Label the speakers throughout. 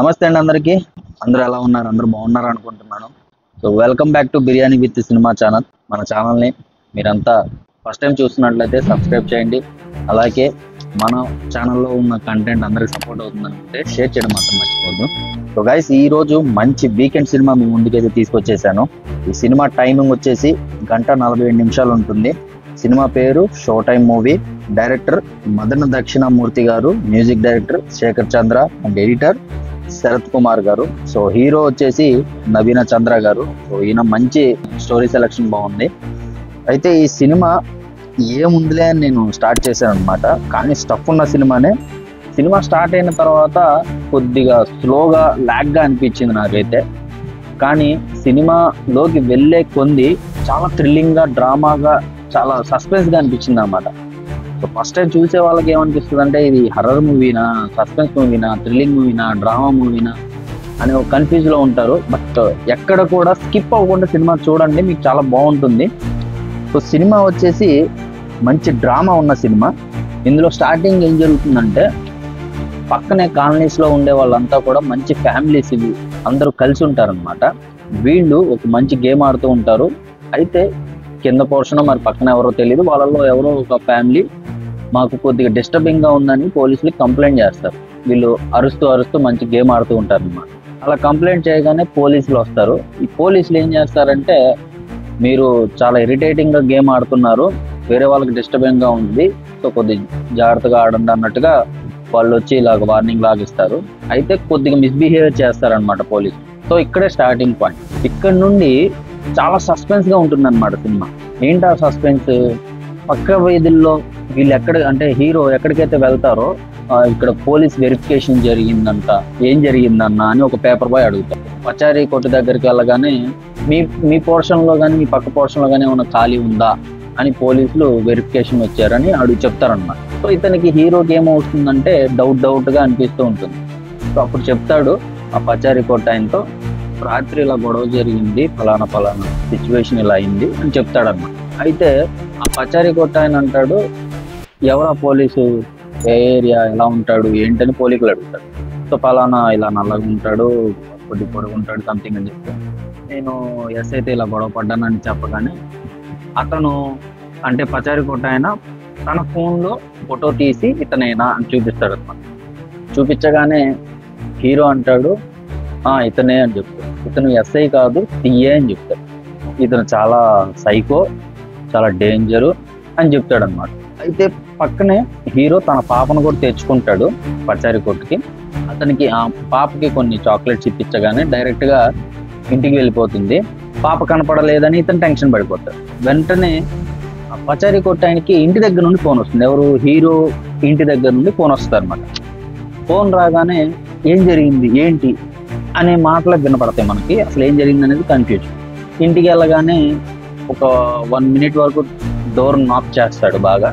Speaker 1: నమస్తే అండి అందరికీ. అందరూ ఎలా ఉన్నారు? అందరూ బాగున్నారు అనుకుంటున్నాను. So welcome back to biryani with cinema channel. మన ఛానల్ని మీరంతా ఫస్ట్ టైం చూస్తున్నట్లయితే సబ్స్క్రైబ్ చేయండి. అలాగే మన ఛానల్లో ఉన్న కంటెంట్ అందరికి సపోర్ట్ అవుతుంది అనుకుంటే షేర్ చేయడం మాత్రం మర్చిపోద్దు. సో గైస్, ఈ రోజు మంచి వీకెండ్ సినిమా మీ ముందుకైతే తీసుకొచ్చేసాను. ఈ సినిమా టైమింగ్ వచ్చేసి 1:47 ఉంటుంది. సినిమా పేరు show time movie. Director Madana Dakshinamurthy garu, music director Shekhar Chandra and editor Sarath Kumar garu. So hero వచ్చేసి నవీన చంద్ర గారు. సో ఈయన మంచి స్టోరీ సెలెక్షన్ బాగుంది. అయితే ఈ సినిమా ఏముందిలే అని నేను స్టార్ట్ చేశాను అనమాట. కానీ స్టఫ్ ఉన్న సినిమానే. సినిమా స్టార్ట్ అయిన తర్వాత కొద్దిగా స్లోగా ల్యాగ్గా అనిపించింది నాకైతే. కానీ సినిమాలోకి వెళ్ళే కొంది చాలా థ్రిల్లింగ్గా, డ్రామాగా, చాలా సస్పెన్స్గా అనిపించింది అన్నమాట. సో ఫస్ట్ టైం చూసే వాళ్ళకి ఏమనిపిస్తుంది అంటే ఇది హర్రర్ మూవీనా, సస్పెన్స్ మూవీనా, థ్రిల్లింగ్ మూవీనా, డ్రామా మూవీనా అని ఒక కన్ఫ్యూజ్లో ఉంటారు. బట్ ఎక్కడ కూడా స్కిప్ అవ్వకుండా సినిమా చూడండి, మీకు చాలా బాగుంటుంది. సో సినిమా వచ్చేసి మంచి డ్రామా ఉన్న సినిమా. ఇందులో స్టార్టింగ్ ఏం జరుగుతుందంటే, పక్కనే కాలనీస్లో ఉండే వాళ్ళంతా కూడా మంచి ఫ్యామిలీస్, ఇవి అందరూ కలిసి ఉంటారనమాట. వీళ్ళు ఒక మంచి గేమ్ ఆడుతూ ఉంటారు. అయితే కింద పోర్షన్ మరి పక్కన ఎవరో తెలియదు, వాళ్ళలో ఎవరో ఒక ఫ్యామిలీ మాకు కొద్దిగా డిస్టర్బింగ్గా ఉందని పోలీసులకి కంప్లైంట్ చేస్తారు. వీళ్ళు అరుస్తూ మంచి గేమ్ ఆడుతూ ఉంటారు అన్నమాట. అలా కంప్లైంట్ చేయగానే పోలీసులు వస్తారు. ఈ పోలీసులు ఏం చేస్తారంటే, మీరు చాలా ఇరిటేటింగ్గా గేమ్ ఆడుతున్నారు, వేరే వాళ్ళకి డిస్టర్బింగ్గా ఉంది, సో కొద్దిగా జాగ్రత్తగా ఆడండి అన్నట్టుగా వాళ్ళు వచ్చి ఇలాగ వార్నింగ్ లాగా ఇస్తారు. అయితే కొద్దిగా మిస్బిహేవియర్ చేస్తారనమాట పోలీసులు. సో ఇక్కడే స్టార్టింగ్ పాయింట్. ఇక్కడ నుండి చాలా సస్పెన్స్గా ఉంటుంది అనమాట సినిమా. ఏంటి ఆ సస్పెన్స్? పక్క వీధుల్లో వీళ్ళు అంటే హీరో ఎక్కడికైతే వెళ్తారో ఇక్కడ పోలీస్ వెరిఫికేషన్ జరిగిందంట, ఏం జరిగిందన్న అని ఒక పేపర్ బాయ్ అడుగుతారు. పచారీ కొట్టు దగ్గరికి వెళ్ళగానే మీ పోర్షన్లో కానీ మీ పక్క పోర్షన్లో కానీ ఏమైనా ఖాళీ ఉందా అని పోలీసులు వెరిఫికేషన్ వచ్చారని చెప్తారనమాట. సో ఇతనికి హీరోకి ఏమవుతుందంటే డౌట్గా అనిపిస్తూ ఉంటుంది. సో అప్పుడు చెప్తాడు ఆ పచారీ కొట్టు ఆయనతో, రాత్రి ఇలా గొడవ జరిగింది, ఫలానా సిచ్యువేషన్ ఇలా అయింది అని చెప్తాడన్నమాట. అయితే ఆ పచారీ కొట్టు ఆయన అంటాడు, ఎవరా పోలీసు, ఏ ఏరియా, ఎలా ఉంటాడు ఏంటని పోలీసులు అడుగుతాడు. సో ఫలానా ఇలా నల్లగా ఉంటాడు, కొద్ది పొడుగు ఉంటాడు సంథింగ్ అని చెప్తే, నేను ఎస్ అయితే ఇలా గొడవ పడ్డానని చెప్పగానే అతను అంటే పచారీ కొట్టు ఆయన తన ఫోన్లో ఫోటో తీసి ఇతనేనా అని చూపిస్తాడు అనమాట. చూపించగానే హీరో అంటాడు, ఇతనే అని చెప్తాడు. ఇతను ఎస్ఐ కాదు, టీఏ అని చెప్తాడు. ఇతను చాలా సైకో, చాలా డేంజరు అని చెప్తాడు అనమాట. అయితే పక్కనే హీరో తన పాపను కూడా తెచ్చుకుంటాడు పచారీ కొట్టుకి. అతనికి ఆ పాపకి కొన్ని చాక్లెట్స్ ఇప్పించగానే డైరెక్ట్గా ఇంటికి వెళ్ళిపోతుంది. పాప కనపడలేదని ఇతను టెన్షన్ పడిపోతాడు. వెంటనే ఆ పచారీ కొట్టు ఆయనకి ఇంటి దగ్గర నుండి ఫోన్ వస్తుంది. ఎవరు? హీరో ఇంటి దగ్గర నుండి ఫోన్ వస్తుంది అనమాట. ఫోన్ రాగానే ఏం జరిగింది ఏంటి అనే మాటలకు వినపడతాయి మనకి. అసలు ఏం జరిగింది అనేది కన్ఫ్యూజన్. ఇంటికి వెళ్ళగానే ఒక 1 minute వరకు డోర్ నాక్ చేస్తాడు బాగా.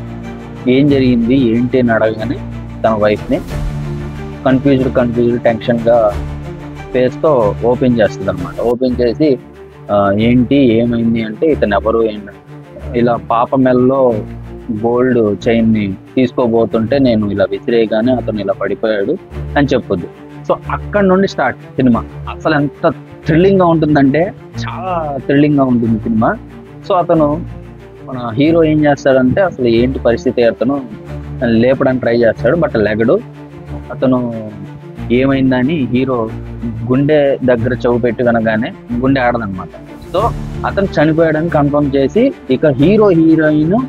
Speaker 1: ఏం జరిగింది ఏంటి అని అడగగానే తన వైఫ్ని కన్ఫ్యూజ్డ్ టెన్షన్గా ఫేస్తో ఓపెన్ చేస్తుంది అనమాట. ఓపెన్ చేసి ఏంటి ఏమైంది అంటే, ఇతను ఎవరు ఏంటి, ఇలా పాప మెల్లో గోల్డ్ చైన్ని తీసుకోబోతుంటే నేను ఇలా విసిరేయగానే అతను ఇలా పడిపోయాడు అని చెప్పొద్దు. సో అక్కడ నుండి స్టార్ట్ సినిమా. అసలు ఎంత థ్రిల్లింగ్గా ఉంటుందంటే చాలా థ్రిల్లింగ్గా ఉంటుంది సినిమా. సో అతను మన హీరో ఏం చేస్తాడంటే, అసలు ఏంటి పరిస్థితి, అతను లేపడానికి ట్రై చేస్తాడు బట్ లెగడు. అతను ఏమైందని హీరో గుండె దగ్గర చెవు పెట్టి కనగానే గుండె ఆడదనమాట. సో అతను చనిపోయాడని కన్ఫర్మ్ చేసి ఇక హీరోయిన్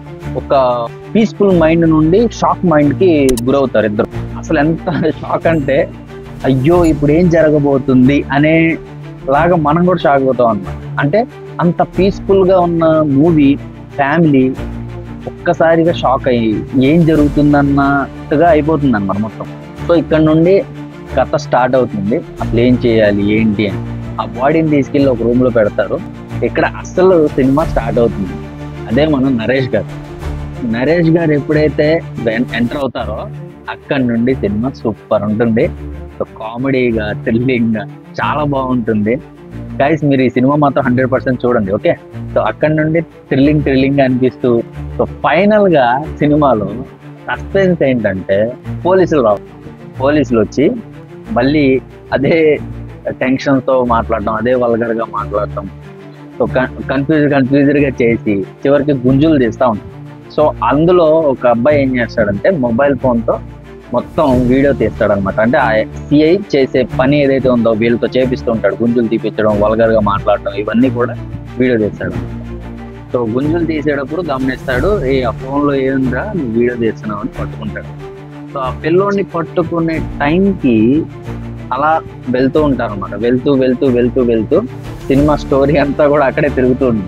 Speaker 1: ఒక పీస్ఫుల్ మైండ్ నుండి షాక్ మైండ్కి గురవుతారు ఇద్దరు. అసలు ఎంత షాక్ అంటే, అయ్యో ఇప్పుడు ఏం జరగబోతుంది అనే లాగా మనం కూడా షాక్ అవుతాం అన్నమాట. అంటే అంత పీస్ఫుల్గా ఉన్న మూవీ ఫ్యామిలీ ఒక్కసారిగా షాక్ అయ్యి ఏం జరుగుతుందన్నట్టుగా అయిపోతుంది అన్నమాట మొత్తం. సో ఇక్కడ నుండి కథ స్టార్ట్ అవుతుంది. అసలు ఏం చేయాలి ఏంటి అని ఆ బాడీని తీసుకెళ్ళి ఒక రూమ్లో పెడతారు. ఇక్కడ అసలు సినిమా స్టార్ట్ అవుతుంది. అదే మనం నరేష్ గారు ఎప్పుడైతే ఎంటర్ అవుతారో అక్కడి నుండి సినిమా సూపర్ ఉంటుంది. సో కామెడీగా, థ్రిల్లింగ్గా చాలా బాగుంటుంది. గైస్, మీరు ఈ సినిమా మాత్రం 100% చూడండి, ఓకే? సో అక్కడి నుండి థ్రిల్లింగ్ అనిపిస్తూ, సో ఫైనల్గా సినిమాలో సస్పెన్స్ ఏంటంటే, పోలీసులు వచ్చి మళ్ళీ అదే టెన్షన్తో మాట్లాడటం, అదే వల్గర్గా మాట్లాడటం, సో కన్ఫ్యూజ్డ్గా చేసి చివరికి గుంజులు తీస్తూ ఉంటాం. సో అందులో ఒక అబ్బాయి ఏం చేస్తాడంటే మొబైల్ ఫోన్తో మొత్తం వీడియో తీస్తాడనమాట. అంటే ఆ సిఐ చేసే పని ఏదైతే ఉందో వీళ్ళతో చేపిస్తూ ఉంటాడు, గుంజులు తీపించడం, వల్గర్గా మాట్లాడటం, ఇవన్నీ కూడా వీడియో తీస్తాడు. సో గుంజులు తీసేటప్పుడు గమనిస్తాడు, ఆ ఫోన్లో ఏంద్రా నువ్వు వీడియో తీస్తున్నావు అని పట్టుకుంటాడు. సో ఆ పిల్లోడిని పట్టుకునే టైంకి అలా వెళ్తూ ఉంటారు అనమాట. వెళ్తూ వెళ్తూ వెళ్తూ వెళ్తూ సినిమా స్టోరీ అంతా కూడా అక్కడే తిరుగుతూ ఉంది.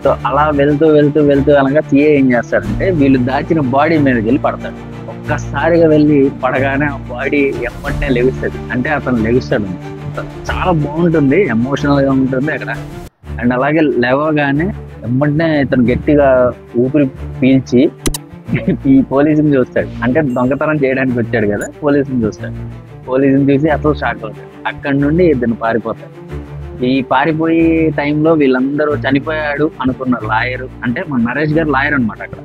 Speaker 1: సో అలా వెళ్తూ వెళ్తూ వెళ్తూ అనగా సిఏ ఏం చేస్తాడంటే వీళ్ళు దాచిన బాడీ మీదకి వెళ్ళి పడతాడు. ఒక్కసారిగా వెళ్ళి పడగానే ఆ బాడీ ఎప్పటినే లెగుస్తుంది, అంటే అతను లెగుస్తాడు. చాలా బాగుంటుంది, ఎమోషనల్గా ఉంటుంది అక్కడ. అండ్ అలాగే లేవగానే ఎమ్మటనే ఇతను గట్టిగా ఊపిరి పీల్చి ఈ పోలీసుని చూస్తాడు. అంటే దొంగతనం చేయడానికి వచ్చాడు కదా, పోలీసుని చూస్తాడు. పోలీసుని చూసి అసలు షాక్ అవుతాడు. అక్కడి నుండి ఇతను పారిపోతాడు. ఈ పారిపోయే టైంలో వీళ్ళందరూ చనిపోయాడు అనుకున్న లాయర్, అంటే మన నరేష్ గారు లాయర్ అనమాట అక్కడ.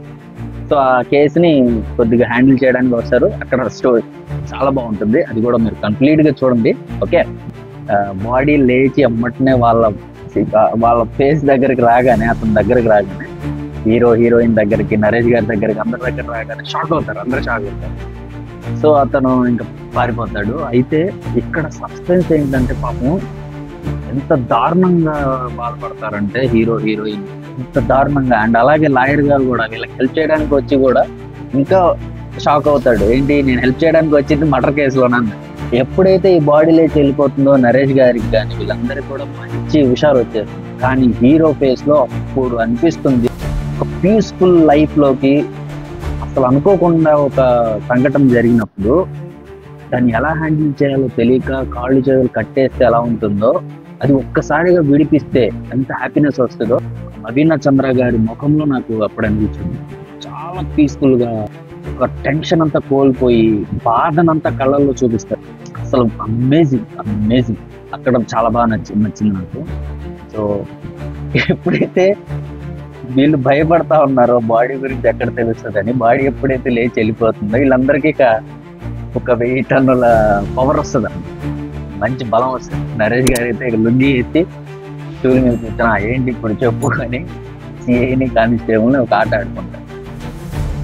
Speaker 1: సో ఆ కేసుని కొద్దిగా హ్యాండిల్ చేయడానికి వస్తారు. అక్కడ స్టోరీ చాలా బాగుంటుంది, అది కూడా మీరు కంప్లీట్గా చూడండి. ఓకే, బాడీ లేచి అమ్మటనే వాళ్ళ ఫేస్ దగ్గరికి రాగానే, అతని దగ్గరికి రాగానే, హీరోయిన్ దగ్గరికి, నరేష్ గారి దగ్గరికి, అందరి దగ్గర రాగానే షాక్ అవుతారు, అందరూ షాక్ అవుతారు. సో అతను ఇంకా పారిపోతాడు. అయితే ఇక్కడ సస్పెన్స్ ఏంటంటే పాపం ఎంత దారుణంగా బాధపడతారంటే హీరోయిన్ ఇంత దారుణంగా. అండ్ అలాగే లాయర్ గారు కూడా వీళ్ళకి హెల్ప్ చేయడానికి వచ్చి కూడా ఇంకా షాక్ అవుతాడు. ఏంటి, నేను హెల్ప్ చేయడానికి వచ్చింది మర్డర్ కేసులోనన్న. ఎప్పుడైతే ఈ బాడీ లేచి వెళ్ళిపోతుందో నరేష్ గారికి కానీ వీళ్ళందరికీ కూడా మంచి హుషారు వచ్చేస్తుంది. కానీ హీరో ఫేస్ లో అప్పుడు అనిపిస్తుంది ఒక పీస్ఫుల్ లైఫ్ లోకి అసలు అనుకోకుండా ఒక సంఘటన జరిగినప్పుడు దాన్ని ఎలా హ్యాండిల్ చేయాలో తెలియక కాళ్ళు చేతులు కట్టేస్తే ఎలా ఉంటుందో, అది ఒక్కసారిగా విడిపిస్తే ఎంత హ్యాపీనెస్ వస్తుందో నవీన చంద్ర గారి ముఖంలో నాకు అప్పుడు అనిపించింది. చాలా పీస్ఫుల్ గా ఒక టెన్షన్ అంతా కోల్పోయి బాధనంతా కళ్ళల్లో చూపిస్తారు. అసలు అమేజింగ్. అక్కడ చాలా బాగా నచ్చింది నాకు. సో ఎప్పుడైతే వీళ్ళు భయపడతా ఉన్నారో బాడీ గురించి ఎక్కడ తెలుస్తుందని, బాడీ ఎప్పుడైతే లేచి వెళ్ళిపోతుందో వీళ్ళందరికీ ఒక 1000 టన్నుల పవర్ వస్తుంది, మంచి బలం వస్తుంది. నరేష్ గారు అయితే ఇక లుంగి ఎత్తి స్టూల్ మీద కూర్చొని ఏంటి ఇప్పుడు చెప్పు అని సిఐని కానిస్టేబుల్ని ఒక ఆట ఆడుకుంటారు.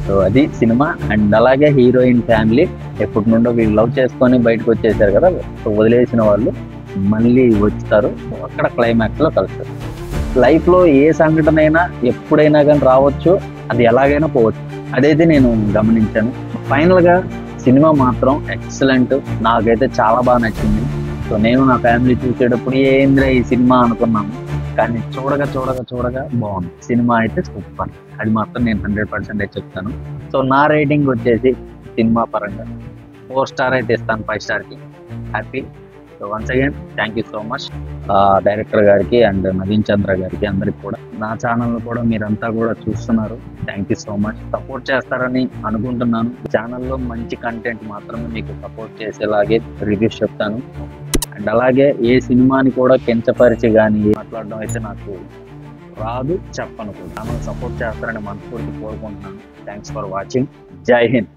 Speaker 1: సో అది సినిమా. అండ్ అలాగే హీరోయిన్ ఫ్యామిలీ ఎప్పటి నుండో వీళ్ళు లవ్ చేసుకొని బయటకు వచ్చేసారు కదా, సో వదిలేసిన వాళ్ళు మళ్ళీ వచ్చుతారు. అక్కడ క్లైమాక్స్ లో కలుస్తారు. లైఫ్ లో ఏ సంఘటన అయినా ఎప్పుడైనా కానీ రావచ్చు, అది ఎలాగైనా పోవచ్చు, అదైతే నేను గమనించాను. ఫైనల్ గా సినిమా మాత్రం ఎక్సలెంట్, నాకైతే చాలా బాగా నచ్చింది. సో నేను నా ఫ్యామిలీ చూసేటప్పుడు ఏంద్రా ఈ సినిమా అనుకున్నాను, కానీ చూడగా బాగుంది. సినిమా అయితే సూపర్, అది మాత్రం నేను 100% చెప్తాను. సో నా రేటింగ్ వచ్చేసి సినిమా పరంగా 4 స్టార్ అయితే ఇస్తాను, 5 స్టార్కి. Happy. So once again thank you so much director గారికి అండ్ నవీన్ చంద్ర గారికి, అందరికి కూడా. నా ఛానల్ కూడా మీరంతా కూడా చూస్తున్నారు, thank you so much. Support చేస్తారని అనుకుంటున్నాను. ఛానల్లో మంచి కంటెంట్ మాత్రమే మీకు సపోర్ట్ చేసేలాగే రివ్యూస్ చెప్తాను. అండ్ అలాగే ఏ సినిమాని కూడా కించపరిచి కానీ మాట్లాడడం అయితే నాకు రాదు, చెప్పను కూడా. ఛానల్ సపోర్ట్ చేస్తారని మనస్ఫూర్తి కోరుకుంటున్నాను. Thanks for watching. జై హింద్.